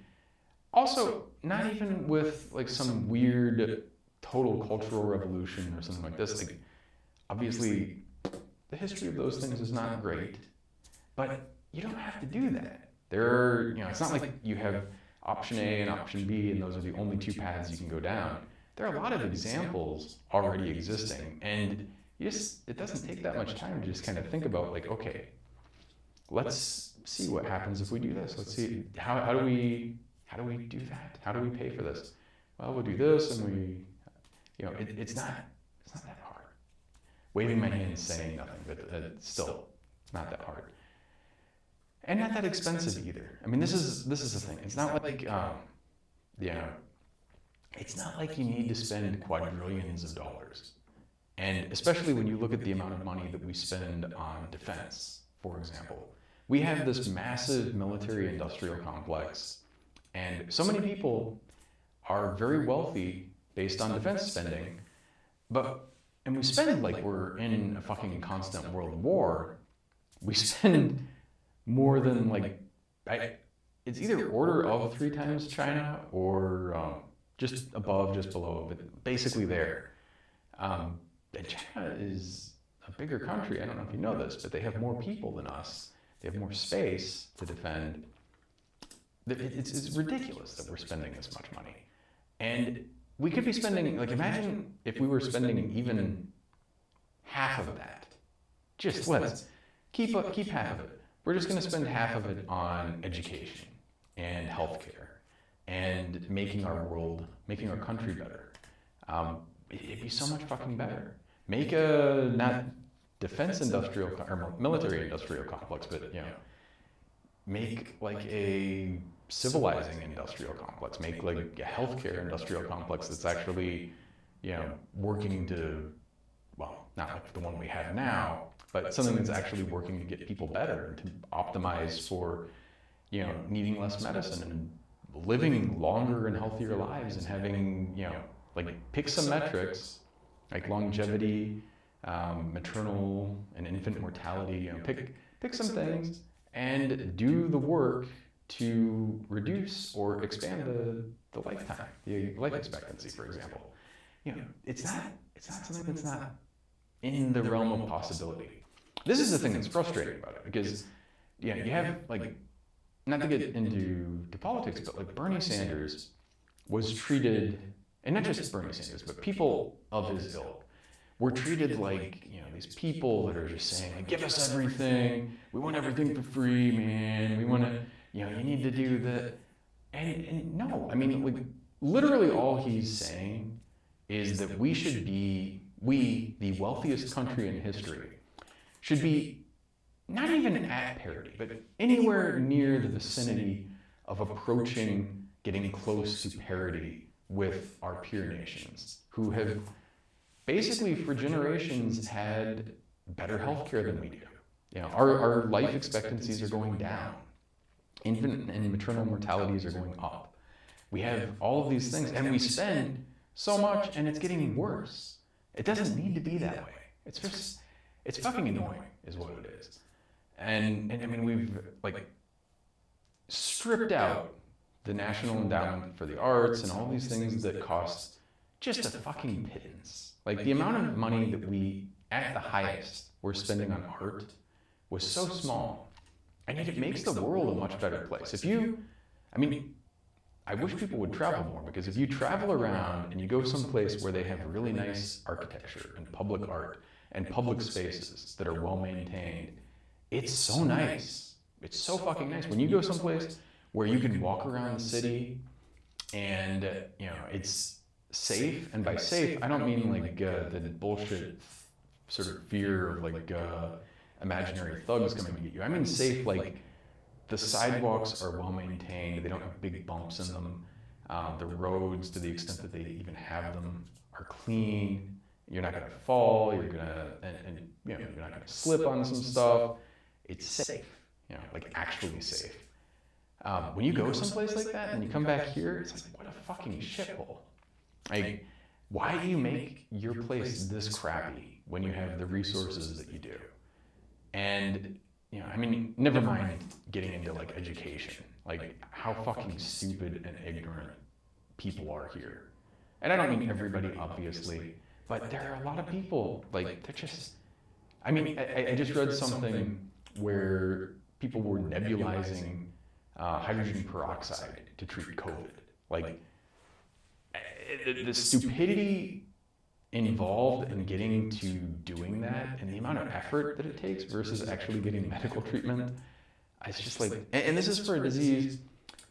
also, not even with like some weird total cultural revolution or something like this. Like, obviously, the history of those things is not great, but you don't have to do that. It's not like you have option A and option B, and those are the only two paths you can go down. There are a lot of examples already existing, and it doesn't take that much time to just kind of think about, like, okay, let's see what happens if we do this. Let's see, how do we do that? How do we pay for this? Well, we'll do this, and it's not that hard. Waving my hand saying nothing, but still, it's not that hard. And not that expensive either. I mean, this is the thing. It's not like, it's not like you need to spend quadrillions of dollars. And especially when you look at the amount of money that we spend on defense, for example. We have this massive military-industrial complex, and so many people are very wealthy based on defense spending, and we spend like we're in a fucking constant world war. We spend more than, like, it's either order of 3 times China or just above, just below, but basically there. And China is a bigger country. I don't know if you know this, but they have more people than us. They have more space to defend. It's ridiculous that we're spending this much money. And we could be spending, like, imagine if we were spending even half of that. Just let's keep half of it. We're just going to spend half of it on education and healthcare and making our country better. It'd be so much fucking better. Make a, not defense industrial or military industrial complex, but make like a civilizing industrial complex. Make like a healthcare industrial complex that's actually working to, well, not like the one we have now, but something that's actually working to get people better and to optimize for needing less medicine and living longer and healthier lives, and having like, pick some metrics like longevity, maternal and infant mortality, pick some things and do the work to reduce or expand the lifetime, the life expectancy, for example. It's not something that's not in the realm of possibility. This is the thing that's frustrating about it, because you have, like, not to get into politics, but like Bernie Sanders was treated, and not just Bernie Sanders, but people of his ilk were treated like, these people that are just saying, like, give us everything, we want everything for free, man, we want to, you need to do that. And no, I mean, like, literally all he's saying is that we, the wealthiest country in history, should be not even at parity, but anywhere near the vicinity of approaching getting close to parity with our peer nations, who have basically for generations had better healthcare than we do. Our life expectancies are going down. Infant and maternal mortalities are going up. We have all of these things, and we spend so much, and it's getting worse. It doesn't need to be that way. It's fucking annoying, is what it is. And I mean, we've, like, stripped out the National Endowment for the Arts and all these things that cost just a fucking pittance. Like, the amount of money that we at the highest we're spending on art was so small, and yet it makes the world a much better place. I mean, I wish people would travel more, because if you travel around and you go someplace where they have really nice architecture and public art and public spaces that are well maintained, it's so nice. It's so fucking nice. When you go someplace where you can walk around the city and, it's safe, and by safe, I don't mean like the bullshit sort of fear of like imaginary thugs coming to get you. I mean safe, like the sidewalks are well maintained, they don't have big bumps in them. The roads, to the extent that they even have them, are clean. You're not gonna fall, you're not gonna slip on some stuff. It's safe, like actually safe. When you go someplace like that and you come back here, it's like, what a fucking shithole. Like, why do you make your place this crappy when you have the resources that you do? And, I mean, never mind getting into like education, like how fucking stupid and ignorant people are here. And I don't mean everybody, obviously, but there are a lot of people, like, they're just, I mean, I just read something where people were nebulizing hydrogen peroxide to treat COVID. Like, the stupidity involved in getting to doing that, and the amount of effort that it takes versus actually getting medical treatment, it's just like, and this is for a disease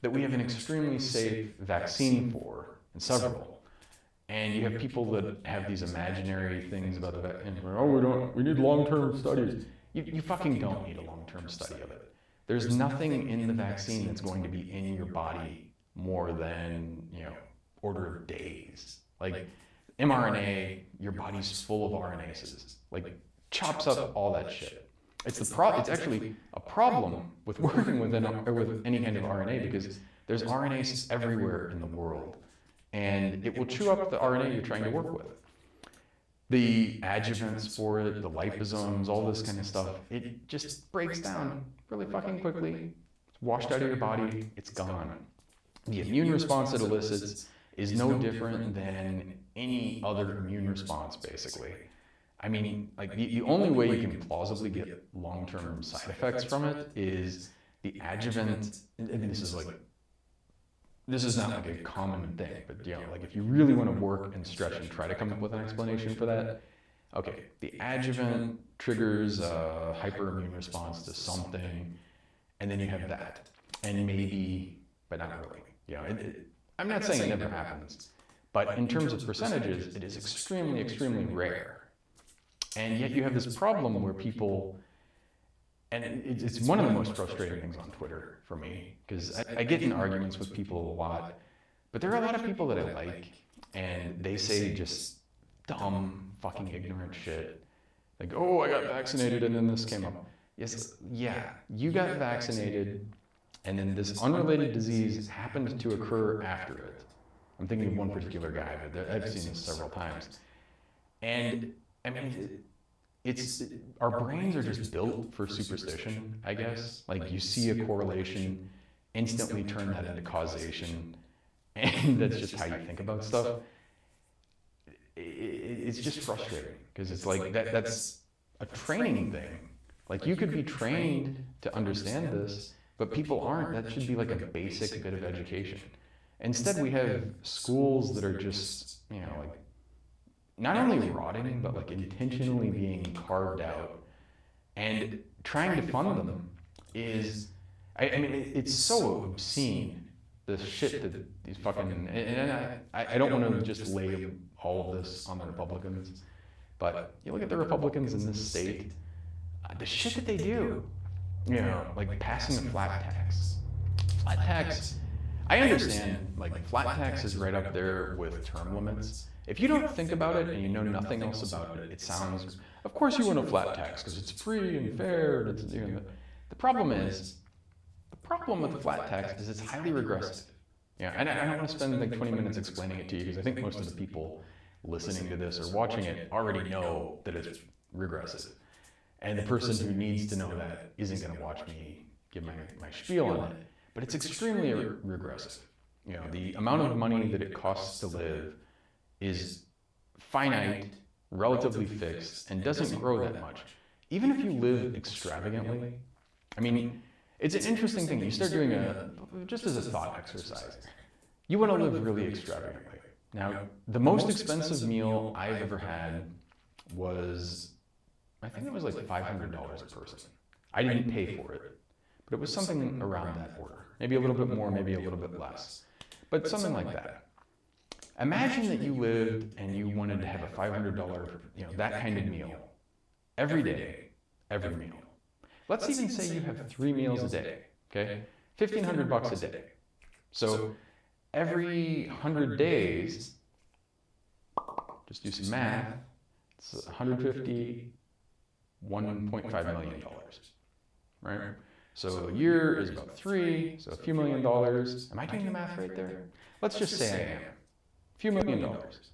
that we have an extremely safe vaccine for, and several. And you have people that have these imaginary things about the vaccine. We need long-term studies. You fucking don't need a long-term study of it. There's nothing in the vaccine that's going to be in your body more than, order of days. Like mRNA, your body's full of RNases. Like, chops up all that shit. It's actually a problem with working with any kind of RNA, because there's RNases everywhere in the world, and it will chew up the RNA you're trying to work with. The adjuvants for it, the liposomes, all this kind of stuff, it just breaks down really fucking quickly. It's washed out of your body, it's gone. The immune response it elicits is no different than any other immune response, basically. I mean, like, the only way you can plausibly get long-term side effects from it is the adjuvant. I mean, this is not like a common thing, but like, if you really want to work and stretch and try to come up with an explanation for that, okay, the adjuvant triggers a hyperimmune response to something, and then you have that, and maybe, but not really. I'm not saying it never happens, but in terms of percentages, it is extremely, extremely rare. And yet you have this problem where people, and it's one of the most frustrating things on Twitter for me, because I get in arguments with people a lot, but there are a lot of people that I like, and they say just dumb, fucking ignorant shit. Like, oh, I got vaccinated and then this came up. Yes, yeah, you got vaccinated, and then this unrelated disease happened to occur after it. I'm thinking of one particular guy, but I've seen this several times. And I mean, our brains are just built for superstition, I guess. Like, you see a correlation, instantly turn that into causation, and that's just how you think about stuff. It's just frustrating, because it's like, that's a training thing. Like, you could be trained to understand this, but people aren't. That should be like a basic bit of education. Instead, we have schools that are just, like, not only rotting, but like intentionally being carved out. And trying to fund them is, I mean, it's so obscene, the shit that these fucking, and I don't want to just lay all of this on the Republicans, but you look at the Republicans in this state, the shit that they do, like passing a flat tax. Flat tax, I understand, like, flat tax is right up there with term limits. If you don't think about it and you know nothing else about it, it sounds, of course you want a flat tax because it's free and fair. And it's, the problem with the flat tax is it's highly regressive. And I don't want to spend like 20 minutes explaining it to you, because I think most of the people listening to this or watching it already know that it's regressive. And the person who needs to know that isn't going to watch me give my spiel on it. But it's extremely regressive. The amount of money that it costs to live is finite relatively fixed, and doesn't grow that much. Even if you live extravagantly, I mean, it's an interesting thing. You start doing just as a thought exercise, you want to live really extravagantly. Now, the most expensive meal I've ever had was, I think it was like $500 a person. I didn't pay for it, but it was something around that order. Maybe a little bit more, maybe a little bit less, but something like that. Imagine that you lived and you wanted to have a $500, that kind of meal every day, every meal. Let's even say you have 3 meals a day, okay? $1,500 a day. So every 100 days, just do some math, it's 150, $1.5 million, right? So a year is about 3, so a few $1,000,000. Am I doing the math right there? Let's just say I am. A few $1,000,000.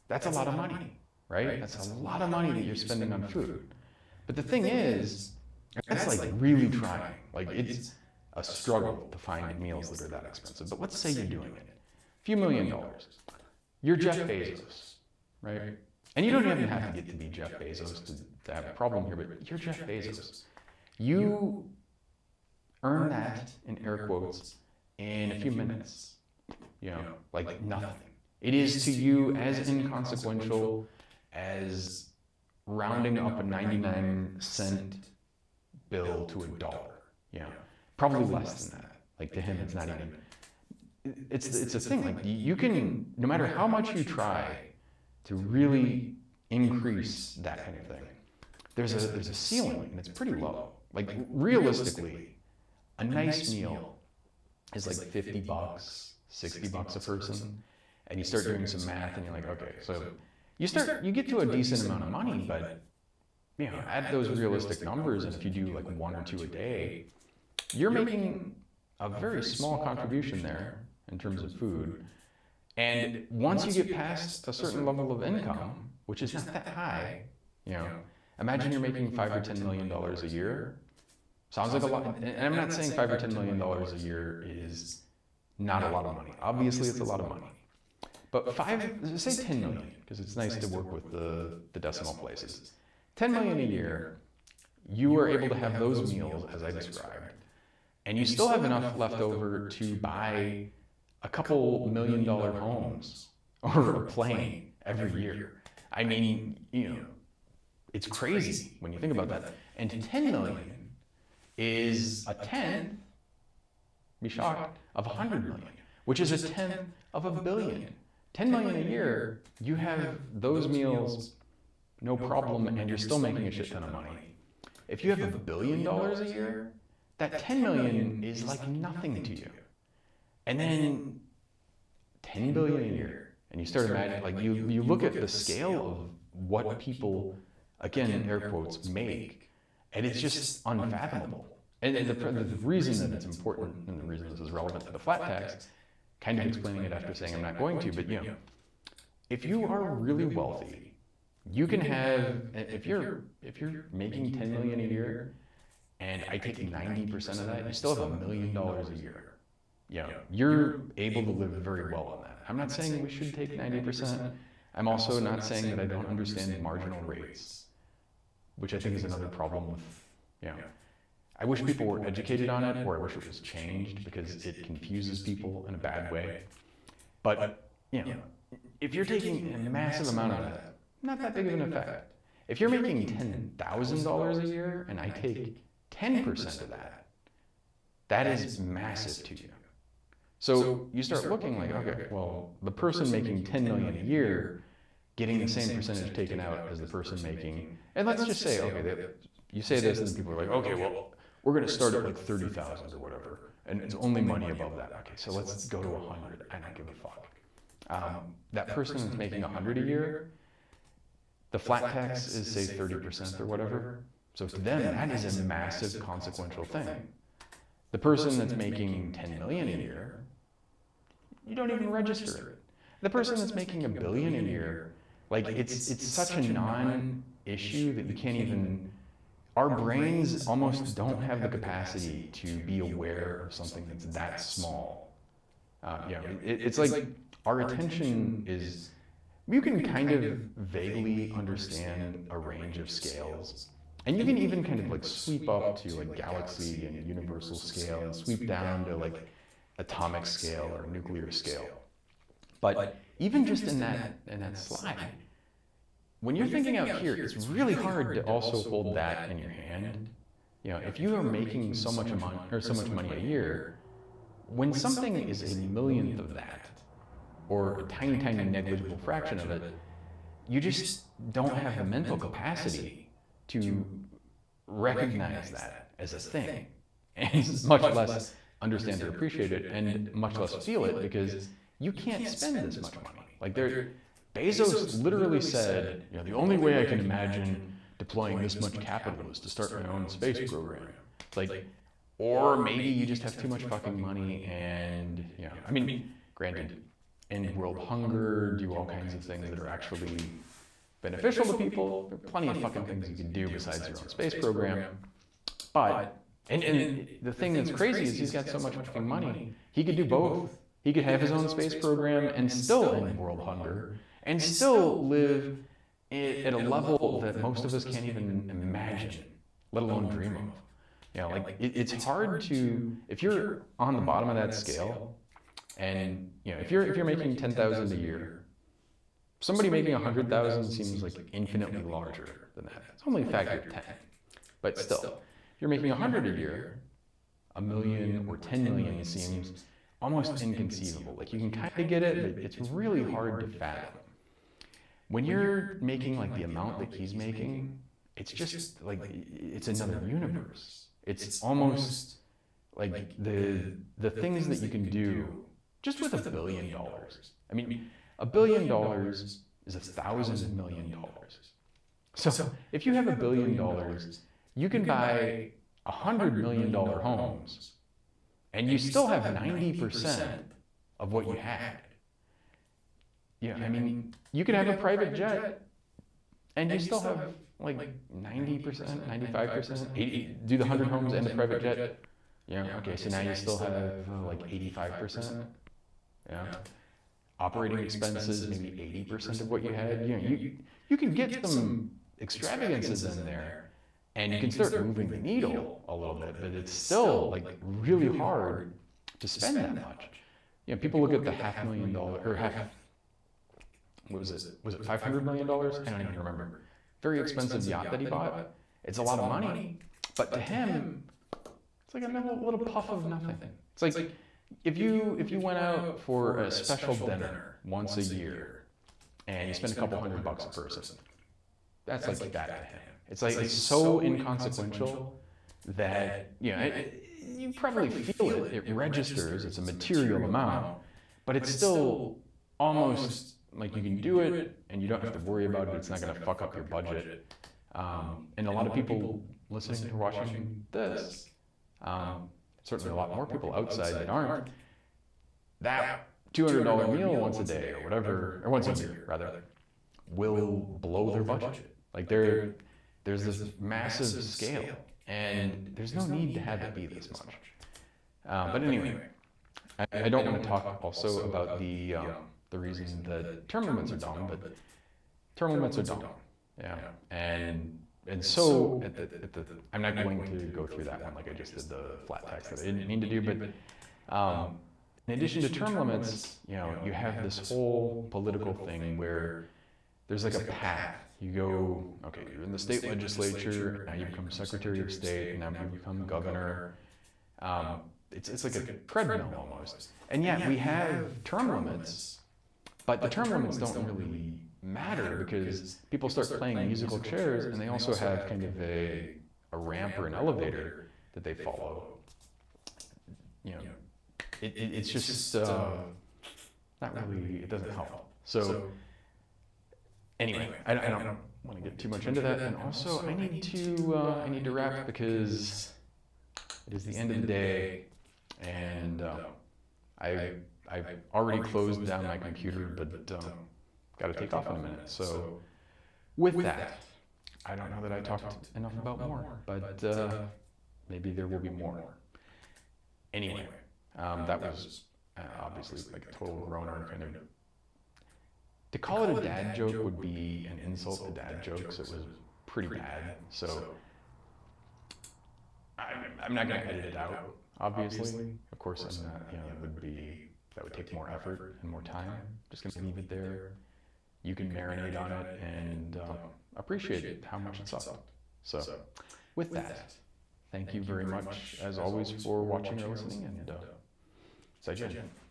That's a lot of money, right? That's a lot of money that you're spending on food. But the thing is, that's like really trying. Like it's a struggle to find meals that are that expensive. But let's say you're doing it. A few $1,000,000. You're Jeff Bezos, right? And you don't even have to get to be Jeff Bezos to have a problem here, but you're Jeff Bezos. You earn that, in air quotes, in a few minutes. Like nothing. It is to you as inconsequential as rounding up a 99-cent bill to $1. Probably less than that. Like to him, it's not even. It's a thing. Like you can, no matter how much you try to really increase that kind of thing, there's a ceiling, and it's pretty low. Like realistically, a nice meal is like $50, $60 a person, and you start doing some math, and you're like, okay, so you get to a decent amount of money, but add those realistic numbers, and if you do like 1 or 2 a day, you're making a very small contribution there in terms of food. And once you get past a certain level of income, which is not that high, imagine you're making $5 or $10 million a year. Sounds like a lot, and I'm not saying $5 or $10 million a year is not a lot of money. Obviously, it's a lot of money. But say 10 million, because it's nice to work with the decimal places. 10 million a year, you are able to have those meals as I described, and you still have enough left over to buy a couple $1,000,000 homes or a plane every year. I mean, it's crazy when you think about that. And 10 million is a tenth, be shocked, of 100 million, which is a tenth of a billion. 10 million a year, you have those meals, no problem, and you're still making a shit ton of money. If you have $1 billion a year, that 10 million is like nothing to you. And then 10 billion a year, and you start imagining, like you look at the scale of what people, again, in air quotes, make, and it's just unfathomable. And the reason that it's important, and the reason this is relevant to the flat tax, kind of explaining it after saying I'm not going to, but if you are really wealthy, you can have, if you're making 10 million a year, and I take 90% of that, you still have $1 million a year. You're able to live very well on that. I'm not saying we should take 90%. I'm also not saying that I don't understand marginal rates, which I think is another problem with, I wish people were educated on it, or I wish it was changed, because it confuses people in a bad way. But, if you're taking a massive amount of that, not that big of an effect. If you're making $10,000 a year and I take 10% of that, that is massive to you. So you start looking like, okay, well, the person making 10 million a year, getting the same percentage taken out as the person making, and let's just say, okay, you say this and people are like, okay, well, we're going to start at like 30,000 or whatever, and it's only money above that. Okay, so let's go to 100. I don't give a fuck. That person that's making 100 a year, the flat tax is say 30% or whatever. So to them, that is a massive consequential thing. The person that's making 10 million a year, you don't even register it. The person that's making $1 billion a year, like it's such a non-issue that you can't even. Our brains almost don't have the capacity to be aware of something that's that small. It's like our attention is you can kind of vaguely understand a range of scales. And you can even kind of like sweep up to like galaxy and universal scale and sweep down to like atomic scale or nuclear scale. But even just in that slide, when you're thinking out here, it's really hard to also hold that in your hand. You know, if you are making so much money or so much money a year, when something is a millionth of that, or a tiny, tiny negligible fraction of it, you just don't have the mental capacity to recognize that as a thing, and much less understand or appreciate it, and much less feel it, because you can't spend this much money. Like Bezos literally said, you know, the only way I can imagine deploying this much capital is to start my own space program. It's like, or maybe you just have too much fucking money and, you know, I mean, granted, end world hunger, do all kinds of things that are actually beneficial to people. There are plenty of fucking things you can do besides your own space program. But, and the thing that's crazy is he's got so much fucking money, he could do both. He could have his own space program and still end world hunger, and still live at a level that most of us can't even imagine, let alone dream of. You know, like it's hard to, if you're on the bottom of that scale, and you know, if you're making 10,000 a year, somebody making 100,000 seems like infinitely larger than that. It's only a factor of 10, but still, if you're making 100 a year, a million or 10 million seems almost inconceivable. Like you can kind of get it, but it's really hard to fathom. When you're making like the amount that he's making, it's just like, it's another universe. It's almost like the things that you can do just with $1 billion. I mean, $1 billion is $1,000 million. So if you have $1 billion, you can buy $100 million homes, and you still have 90% of what you had. Yeah, I mean, you can have a private jet, and you still have like 90%, 95%, 80, do the 100 homes and the private jet. Yeah, okay, so now you still have like 85%. Yeah. Operating expenses, maybe 80% of what you had. You know, you can get some extravagances in there, and you can start moving the needle a little bit, but it's still like really hard to spend that much. You know, people look at the $500,000 or what was it? Was it $500 million? I don't even remember. Very expensive yacht that he bought. It's a lot of money, but to him, it's like a little puff of nothing. It's like if you went out for a special dinner once a year and you spend a couple $100 a person, that's like that to him. It's like it's so inconsequential that, you know, you probably feel it. It registers. It's a material amount, but it's still almost like you can do it and you don't have to worry about it. It's not going to fuck up your budget. And a lot of people listening or watching this, certainly a lot more people outside that aren't, that $200 meal once a day or whatever, or once a year rather, will blow their budget. Like there's this massive scale, and there's no need to have it be this much. But anyway, I don't want to talk also about the reason that term limits are dumb, but term limits are dumb. Yeah, and so I'm not going to go through that one like I just did the flat tax that I didn't mean to do, but in addition to term limits, you know, you have this whole political thing where there's like a path. You go, okay, you're in the state legislature, now you become Secretary of State, now you become governor. It's like a treadmill almost. And yet we have term limits, but the term limits don't really matter because people start playing musical chairs, and they also have kind of a ramp or an elevator that they follow. You know, it's just not really, it doesn't help. So anyway, I don't want to get too much into that, and also I need to wrap because it is the end of the day, and I've already closed down my computer, but got to take off in a minute. So with that, I don't know that I talked enough about Moar, but maybe there will be more. Anyway, that was obviously like a total groaner kind of To call it a dad joke would be an insult to dad jokes. It was pretty bad. So I'm not going to edit it out, obviously. Of course, I'm not, that would take more effort and more time. Just going to leave it there. You can marinate on it and appreciate how much it sucked. So with that, thank you very much, as always, for watching or listening, and 再见。